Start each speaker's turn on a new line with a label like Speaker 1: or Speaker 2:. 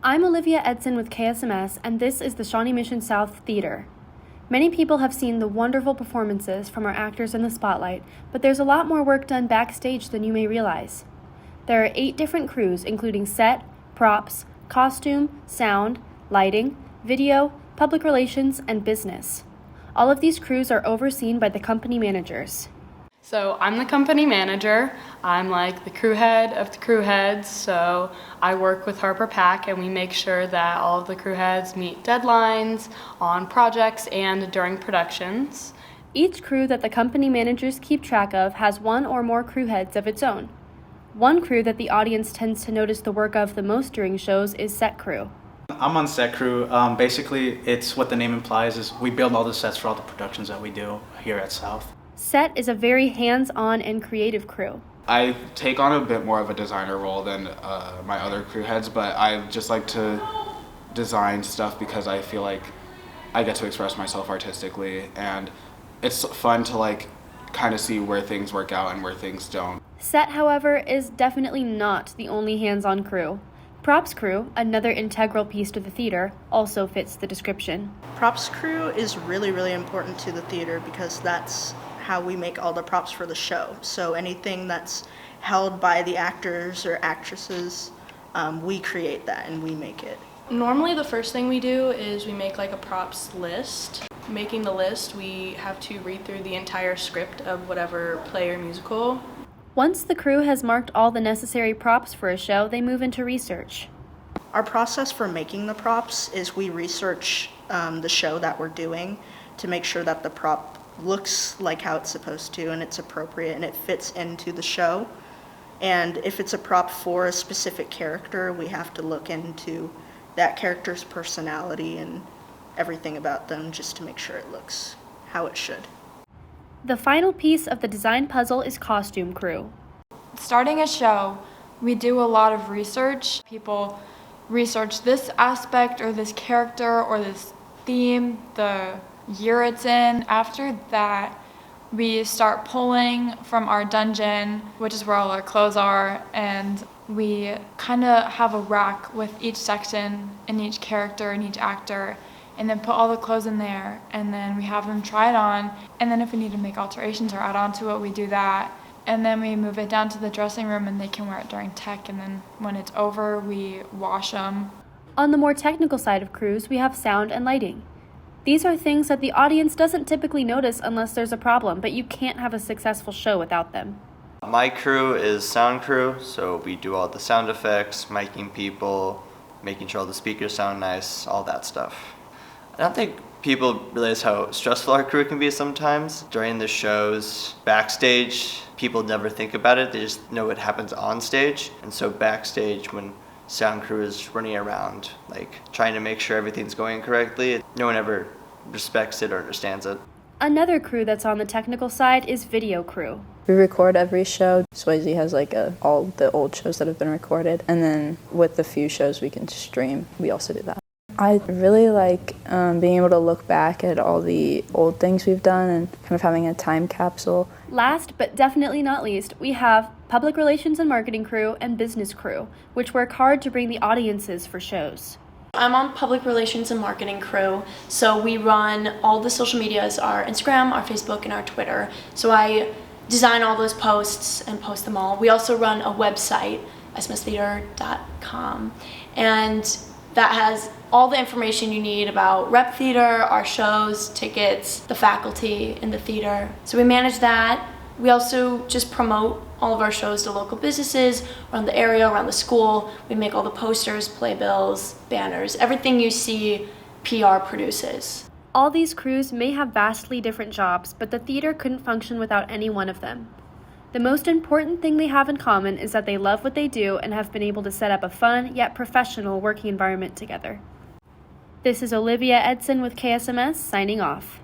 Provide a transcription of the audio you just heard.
Speaker 1: I'm Olivia Edson with KSMS, and this is the Shawnee Mission South Theater. Many people have seen the wonderful performances from our actors in the spotlight, but there's a lot more work done backstage than you may realize. There are 8 different crews, including set, props, costume, sound, lighting, video, public relations, and business. All of these crews are overseen by the company managers.
Speaker 2: So I'm the company manager. I'm like the crew head of the crew heads, so I work with Harper Pack and we make sure that all of the crew heads meet deadlines on projects and during productions.
Speaker 1: Each crew that the company managers keep track of has one or more crew heads of its own. One crew that the audience tends to notice the work of the most during shows is set crew.
Speaker 3: I'm on set crew. Basically, it's what the name implies is we build all the sets for all the productions that we do here at South.
Speaker 1: Set is a very hands-on and creative crew.
Speaker 4: I take on a bit more of a designer role than my other crew heads, but I just like to design stuff because I feel like I get to express myself artistically, and it's fun to kind of see where things work out and where things don't.
Speaker 1: Set, however, is definitely not the only hands-on crew. Props crew, another integral piece to the theater, also fits the description.
Speaker 5: Props crew is really, really important to the theater because that's how we make all the props for the show. So anything that's held by the actors or actresses, we create that and we make it.
Speaker 2: Normally the first thing we do is we make a props list. Making the list, we have to read through the entire script of whatever play or musical.
Speaker 1: Once the crew has marked all the necessary props for a show, they move into research.
Speaker 5: Our process for making the props is we research the show that we're doing to make sure that the prop looks like how it's supposed to and it's appropriate and it fits into the show. And if it's a prop for a specific character, we have to look into that character's personality and everything about them just to make sure it looks how it should.
Speaker 1: The final piece of the design puzzle is costume crew.
Speaker 6: Starting a show, we do a lot of research. People research this aspect or this character or this theme, the year it's in. After that, we start pulling from our dungeon, which is where all our clothes are, and we kind of have a rack with each section and each character and each actor, and then put all the clothes in there, and then we have them try it on, and then if we need to make alterations or add on to it, we do that. And then we move it down to the dressing room and they can wear it during tech, and then when it's over, we wash them.
Speaker 1: On the more technical side of crews, we have sound and lighting. These are things that the audience doesn't typically notice unless there's a problem, but you can't have a successful show without them.
Speaker 7: My crew is sound crew, so we do all the sound effects, miking people, making sure all the speakers sound nice, all that stuff. I don't think people realize how stressful our crew can be sometimes. During the shows, backstage, people never think about it, they just know what happens on stage. And so backstage, when sound crew is running around, trying to make sure everything's going correctly, no one ever respects it or understands it.
Speaker 1: Another crew that's on the technical side is video crew.
Speaker 8: We record every show. Swayze has all the old shows that have been recorded, and then with the few shows we can stream, we also do that. I really like being able to look back at all the old things we've done and kind of having a time capsule.
Speaker 1: Last but definitely not least, we have public relations and marketing crew and business crew, which work hard to bring the audiences for shows.
Speaker 9: I'm on public relations and marketing crew, so we run all the social medias, our Instagram, our Facebook, and our Twitter. So I design all those posts and post them all. We also run a website, smstheater.com, and that has all the information you need about Rep Theater, our shows, tickets, the faculty in the theater. So we manage that. We also just promote all of our shows to local businesses around the area, around the school. We make all the posters, playbills, banners, everything you see PR produces.
Speaker 1: All these crews may have vastly different jobs, but the theater couldn't function without any one of them. The most important thing they have in common is that they love what they do and have been able to set up a fun yet professional working environment together. This is Olivia Edson with KSMS signing off.